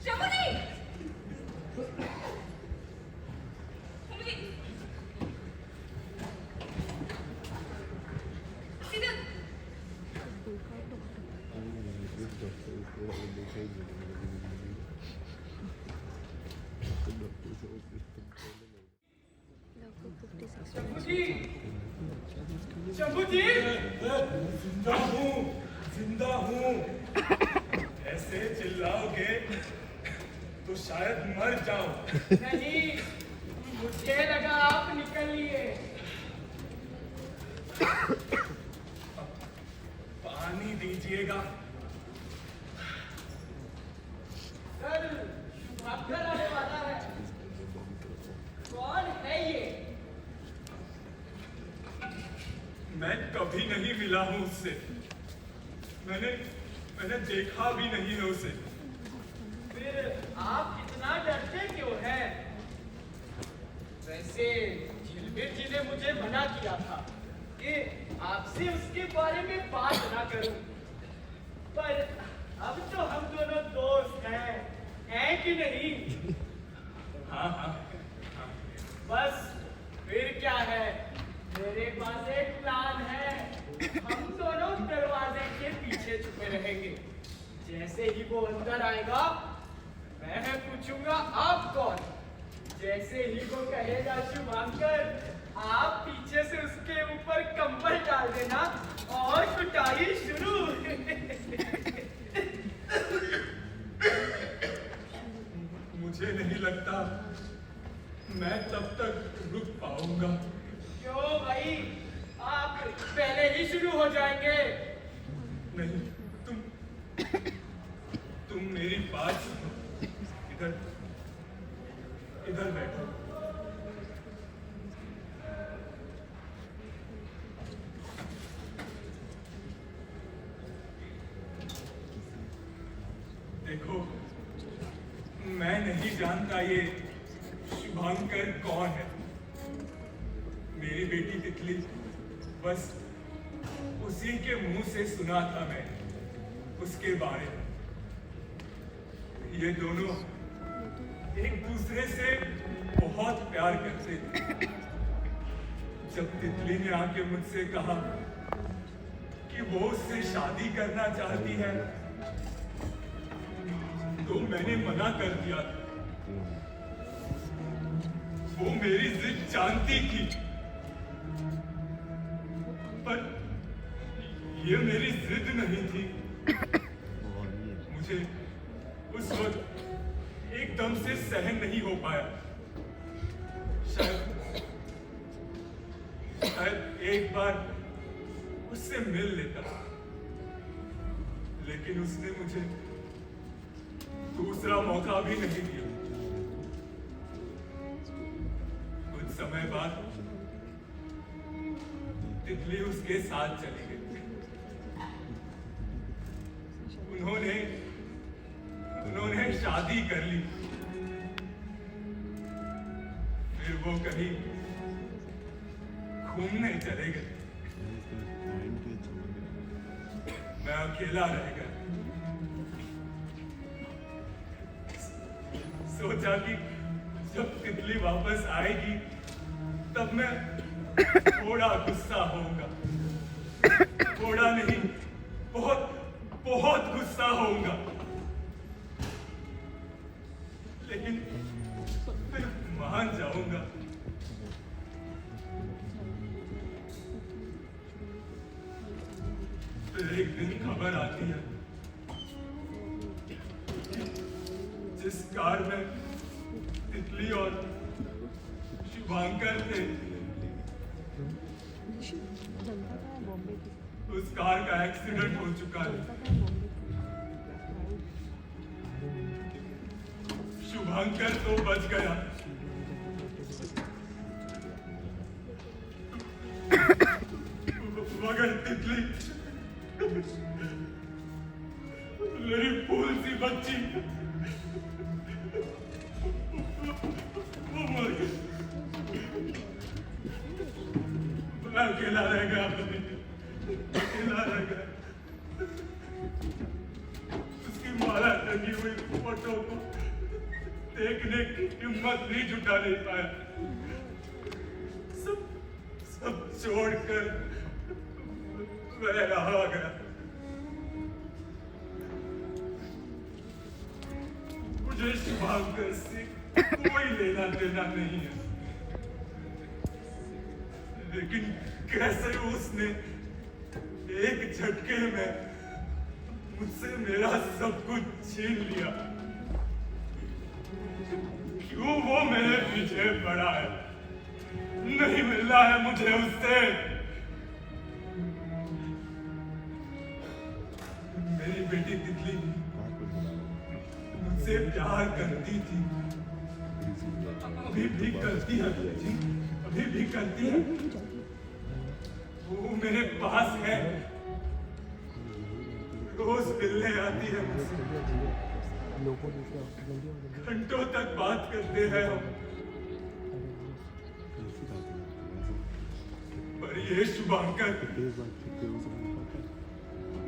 शंभू जी, शंभू जी, सीधे शंभू जी, शंभू जी, जिंदा हूँ, जिंदा हूँ। ऐसे चिल्लाओगे तो शायद मर जाऊं। नहीं, मुझे लगा आप निकल लिए। पानी दीजिएगा। सर, शुभांकर आने वाला है। कौन है ये? मैं कभी नहीं मिला हूँ उससे। मैंने देखा भी नहीं है उसे। फिर आप इतना डरते क्यों हैं? वैसे झिलमिल जी ने मुझे मना किया था कि आपसे उसके बारे में बात ना करूं। पर अब तो हम दोनों दोस्त हैं कि नहीं? हाँ हाँ। बस फिर क्या है, मेरे पास एक प्लान है। हम दोनों दरवाजे के पीछे छुपे रहेंगे। जैसे ही वो अंदर आएगा, मैं पूछूंगा आप कौन। जैसे ही वो कहेगा शुभांकर, आप पीछे से उसके ऊपर कंबल डाल देना और कुटाई शुरू। मुझे नहीं लगता मैं तब तक रुक पाऊंगा। क्यों भाई, आप पहले ही शुरू हो जाएंगे। नहीं, तुम मेरी बात सुनो। इधर बैठो। देखो, मैं नहीं जानता ये शुभांकर कौन है। मेरी बेटी तितली, बस उसी के मुंह से सुना था मैं उसके बारे में। ये दोनों एक दूसरे से बहुत प्यार करते थे। जब तितली ने आके मुझसे कहा कि वो उससे शादी करना चाहती है, तो मैंने मना कर दिया था। वो मेरी जिद जानती थी, पर ये मेरी जिद नहीं थी। मुझे उस वक्त एकदम से सहन नहीं हो पाया। शायद एक बार उससे मिल लेता, लेकिन उसने मुझे दूसरा मौका भी नहीं दिया। कुछ समय बाद तितली उसके साथ चली गई। उन्होंने शादी कर ली। फिर वो कहीं घूमने चले गए। मैं अकेला रह गया। सोचा कि जब तितली वापस आएगी तब मैं थोड़ा गुस्सा होऊंगा। थोड़ा नहीं, बहुत बहुत गुस्सा होऊंगा। लेकिन फिर मान जाऊंगा। फिर एक दिन खबर आती है, जिस कार में तितली और शुभांकर थे, उस कार का एक्सीडेंट हो चुका है। शुभांकर तो बच गया, मगर तितली, मेरी फूल सी बच्ची, वो मर गई। मैं अकेला रह गया, अकेला रह गया। उसकी माला टंगी हुई फोटो को देखने की हिम्मत नहीं जुटा नहीं पाया। सब छोड़कर मैं आ गया। मुझे शुभांकर से कोई लेना देना नहीं है, लेकिन कैसे उसने एक झटके में मुझसे मेरा सब कुछ छीन लिया। क्यों वो मेरे पीछे पड़ा है? नहीं मिलना है मुझे उससे। मेरी बेटी तितली मुझसे प्यार करती थी, अभी भी करती है, अभी भी करती है। वो मेरे पास है, रोज मिलने आती है मुझसे, घंटों तक बात करते हैं हम। पर ये शुभांकर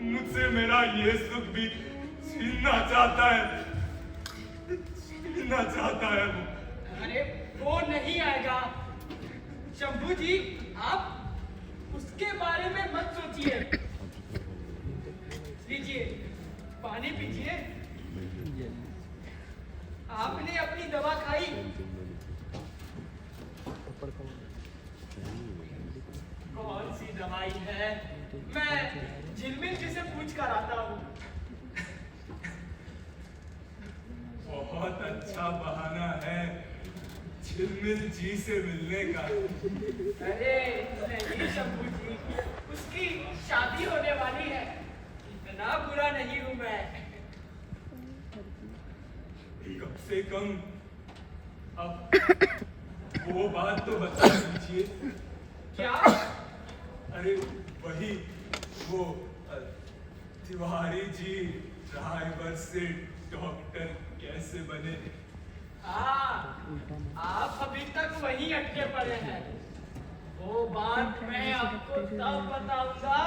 मुझसे मेरा ये सुख भी छीनना चाहता है, छीनना चाहता है वो। अरे वो नहीं आएगा शंभू जी, आप उसके बारे में मत सोचिए। लीजिए पानी पीजिए। आपने अपनी दवा खाई? कौन सी दवाई है? मैं झिलमिल जी से पूछ कर आता हूँ। बहुत अच्छा बहाना है झिलमिल जी से मिलने का। अरे नहीं शंभू जी, उसकी शादी होने वाली है, इतना बुरा नहीं हूँ मैं। कम से कम अब वो बात तो बता दीजिए। क्या? अरे वही वो तिवारी जी ड्राइवर से डॉक्टर कैसे बने? हाँ, आप अभी तक वहीं अटके पड़े हैं। वो बात मैं आपको तब बताऊंगा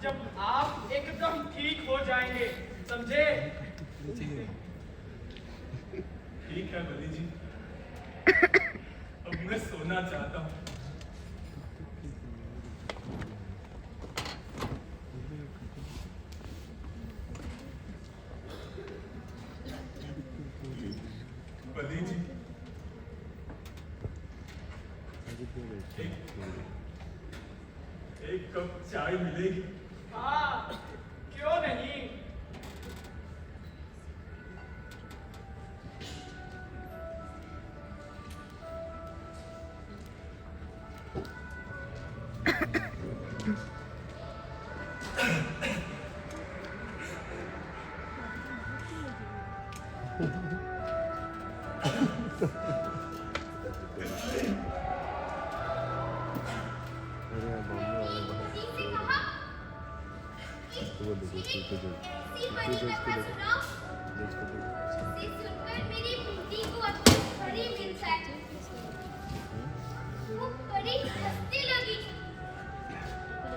जब आप एकदम ठीक हो जाएंगे, समझे? ठीक है बली जी, अब मैं सोना चाहता हूँ। बली जी, एक कप चाय मिलेगी? हाँ, क्यों नहीं? अरे बॉम्बे वाले बाहर किसी से कहा वो देखो उसको जो सी बड़ी लगा सुनाओ। उसको जो इसे सुनकर मेरी बेटी को अपनी परी मिल जाए। वो परी हंसने लगी और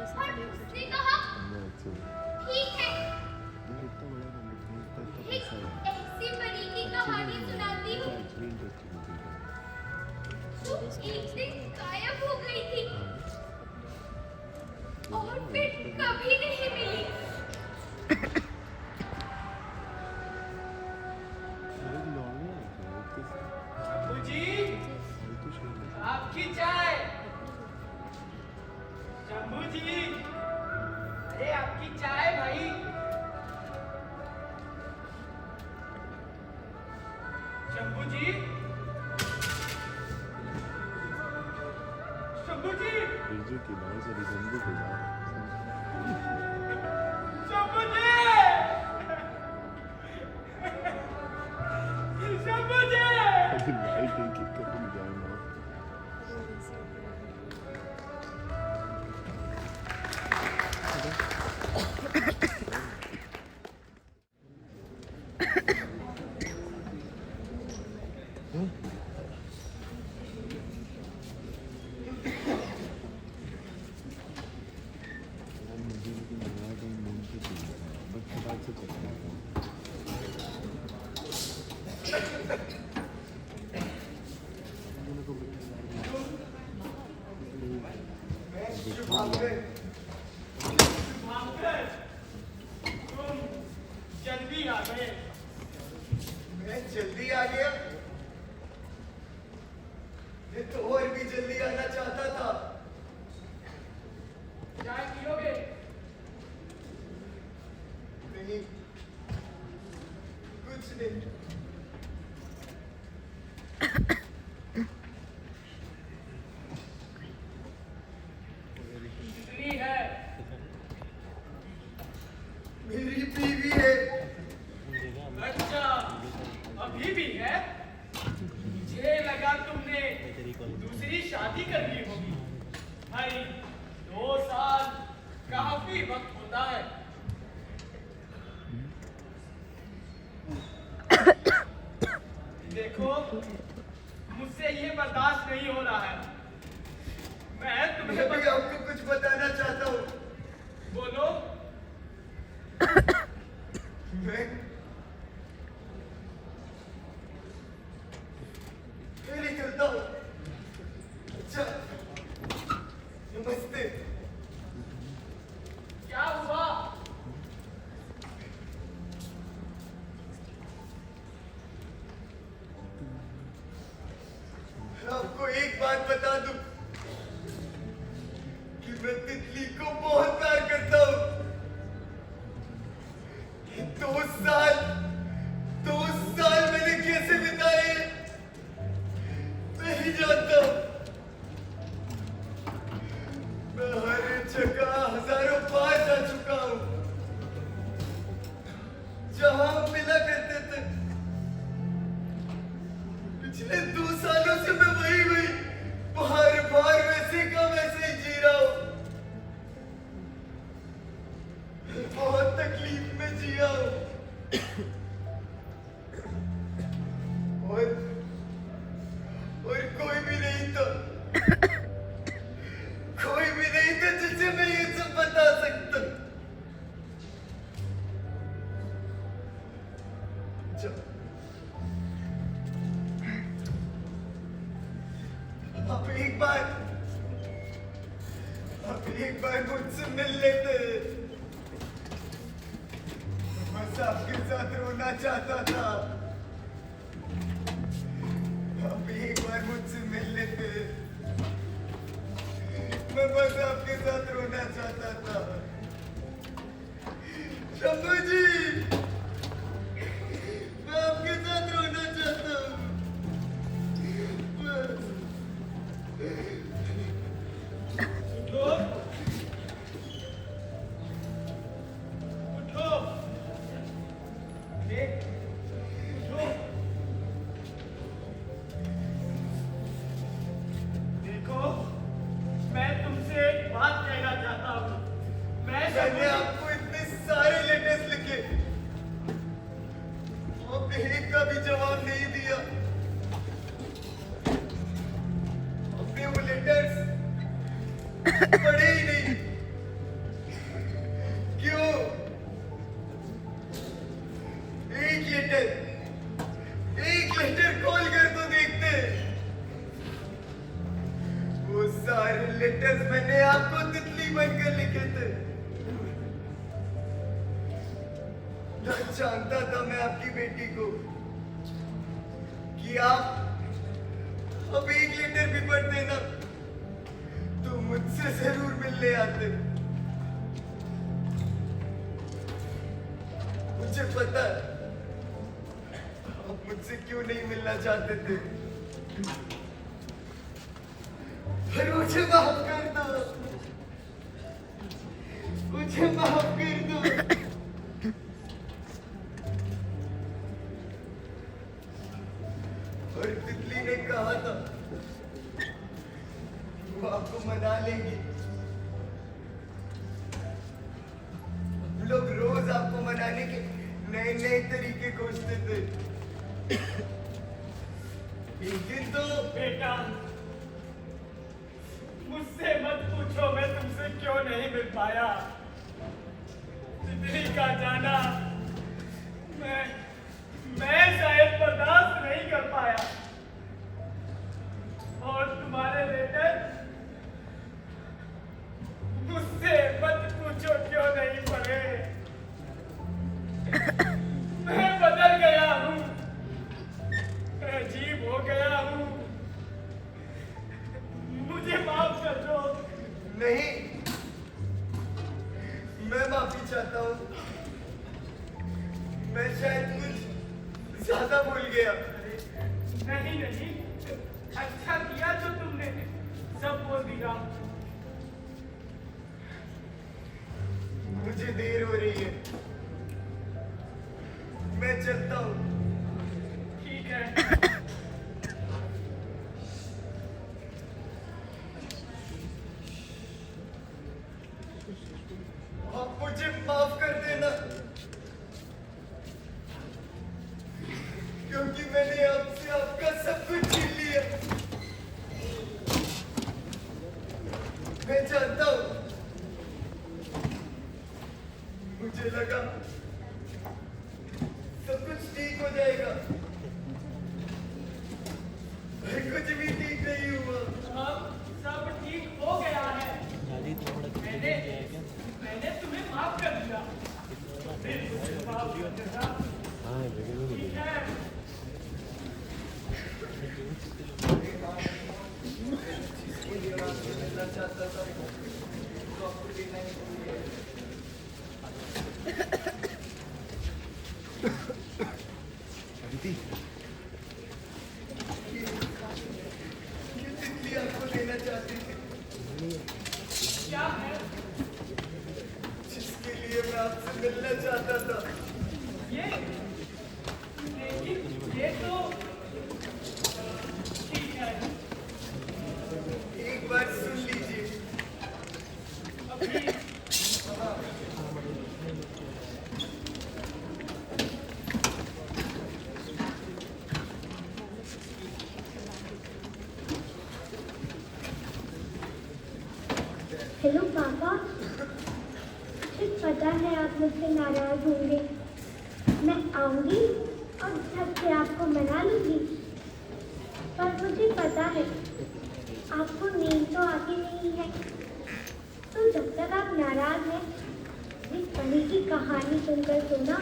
उसने कहा अच्छे ठीक है, इतना बड़ा बंदा इतना एक पैसा है ऐसी परी की कहानी सुनाती हूँ एक्चुअली इंटरेस्टिंग जो एक दिन गायब हो गई थी और फिर कभी नहीं मिली। शंभू जी, आपकी चाय। शंभू जी, अरे आपकी चाय भाई। शंभू जी, शंभू जी, बिरजू की बहुत सारी बंदूक है यार शंभू जी, शंभू जी। अभी लाइट है कि कभी जाना मुझे लेकिन लगा कि मून पे चल रहा है बट बात से चल रहा है भागकर तुम जल्दी आ गए। मैं जल्दी आ गया। मैं तो और भी जल्दी आना चाहता था। चाय पियोगे? नहीं, कुछ नहीं। कितनी है? मेरी बीवी है। अच्छा, अभी भी है? मुझे लगा तुमने दूसरी शादी कर ली होगी। भाई, 2 साल काफी वक्त होता है। देखो, मुझसे ये बर्दाश्त नहीं हो रहा है। मैं तुम्हें मैं भी आपको कुछ बताना चाहता हूँ। बोलो। मैं निकलता हूँ। अच्छा, नमस्ते। क्या हुआ? मैं आपको एक बात बता दूं। अच्छा आप एक बार मुझसे मिल लेते। बस आपके साथ रोना चाहता था। आप एक बार मुझसे मिल लेते। मैं बस आपके साथ रोना चाहता था। शंभू जी, मैं आपके साथ रोना चाहता हूँ। बस। उठो उठो देख उठो देखो मैं तुमसे एक बात कहना चाहता हूँ। मैंने आपको इतने सारे लेटर्स लिखे, आपने एक का भी जवाब नहीं दिया। आपने वो लेटर्स पढ़े ही नहीं। क्यों? एक लेटर खोल कर तो देखते। वो सारे लेटर्स मैंने आपको तितली बनकर लिखे थे। न जानता था मैं आपकी बेटी को कि आप अब एक लेटर भी पढ़ते ना तो मुझसे जरूर मिलने आते। मुझे पता है आप मुझसे क्यों नहीं मिलना चाहते थे, पर मुझे माफ कर दो। मुझे माफ कर दो। और तितली ने कहा था वो आपको मना लेगी। हम लोग रोज आपको मनाने के नए नए तरीके खोजते थे। एक दिन तो बेटा मुझसे मत पूछो मैं तुमसे क्यों नहीं मिल पाया। तितली का जाना मैं शायद बर्दाश्त नहीं कर पाया और तुम्हारे लेटर मुझसे मत पूछो क्यों नहीं पढ़े। मैं बदल गया हूँ, मैं अजीब हो गया हूँ, मुझे माफ कर दो। नहीं, मैं माफी चाहता हूँ। मैं शायद कुछ ज्यादा भूल गया। नहीं नहीं अच्छा किया जो तुमने सब बोल दिया। मुझे देर हो रही है, मैं चलता हूँ। ठीक है आप मुझे माफ कर देना, क्योंकि मैंने आपसे आपका सब कुछ छीन लिया। मैं जानता हूँ, मुझे लगा सब कुछ ठीक हो जाएगा, पर कुछ भी ठीक नहीं हुआ। अब सब ठीक हो गया है। मैंने तुम्हें माफ कर दिया। फिर मुझे माफ कर देना। ठीक है मिलना चाहता था तो आपको देना ही चाहिए। ये तितली आपको देना चाहती थी, क्या है जिसके लिए मैं आपसे मिलना चाहता था। ये लेकिन ये तो ठीक है। एक बार सुन लीजिए। अभी हेलो पापा, मुझे पता है आप मुझसे नाराज होंगे। मैं आऊंगी और पता है आपको नींद तो आती नहीं है, तो जब तक आप नाराज हैं इस परी की कहानी सुनकर सोना,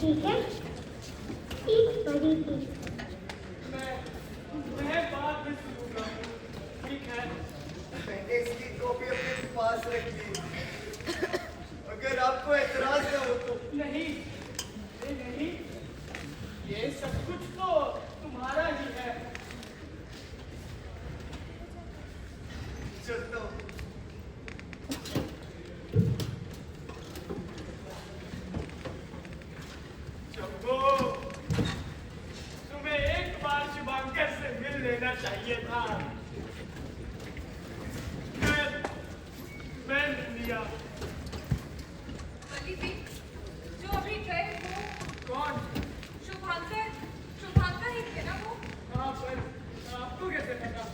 ठीक है? एक परी थी। मैं बात भी सुनूंगा, ठीक है? मैंने इसकी कॉपी अपने पास रखी है, अगर आपको एतराज न हो तो। नहीं, नहीं, ये सब कुछ तो तुम्हारा ही है। चलता हूँ। चंपू, तुम्हें एक बार शुभांकर से मिल लेना चाहिए था। मैं मिल लिया। अली जी, जो अभी गए वो कौन? शुभांकर ही थे ना वो? कहाँ पर? आपको कैसे पता?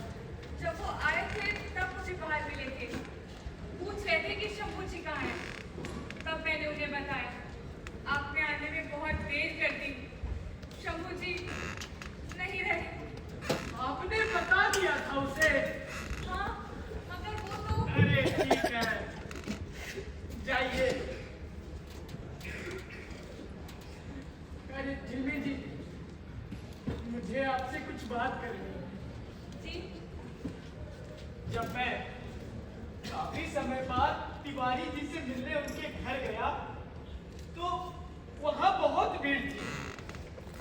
जब वो आए थे तब मुझे बाहर मिले थे, पूछ रहे थे कि शंभू जी कहाँ हैं। तब मैंने उन्हें बताया, आपने आने में बहुत देर कर दी, शंभू जी नहीं रहे। आपने बता दिया था उसे। हाँ, मगर वो तो अरे ठीक है, जाइए। अरे जिम्मी जी, मुझे आपसे कुछ बात करनी है। जी जब मैं काफी समय बाद तिवारी जी से मिलने उनके घर गया तो वहां बहुत भीड़ थी।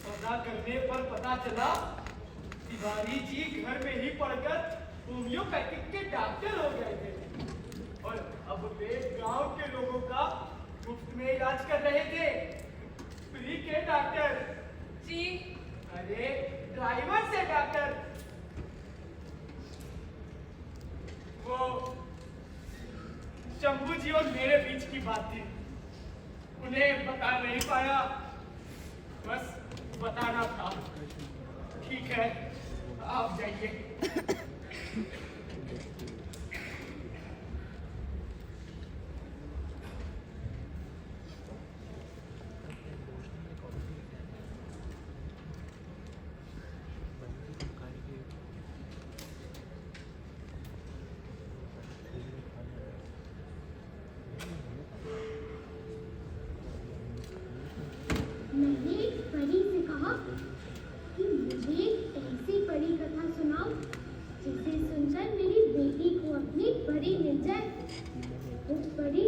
पता करने पर पता चला तिवारी जी घर में ही पढ़कर होम्योपैथिक के डॉक्टर हो गए थे और अब वे गांव के लोगों का मुफ्त में इलाज कर रहे थे। फ्री के डॉक्टर। जी अरे ड्राइवर से डॉक्टर। वो शंभू जी और मेरे बीच की बात थी, उन्हें बता नहीं पाया, बस बताना था। ठीक है, आप जाइए। मैंने एक परी से कहा कि मुझे एक ऐसी परी कथा सुनाओ जिसे सुनकर मेरी बेटी को अपनी परी मिल जाए। वो परी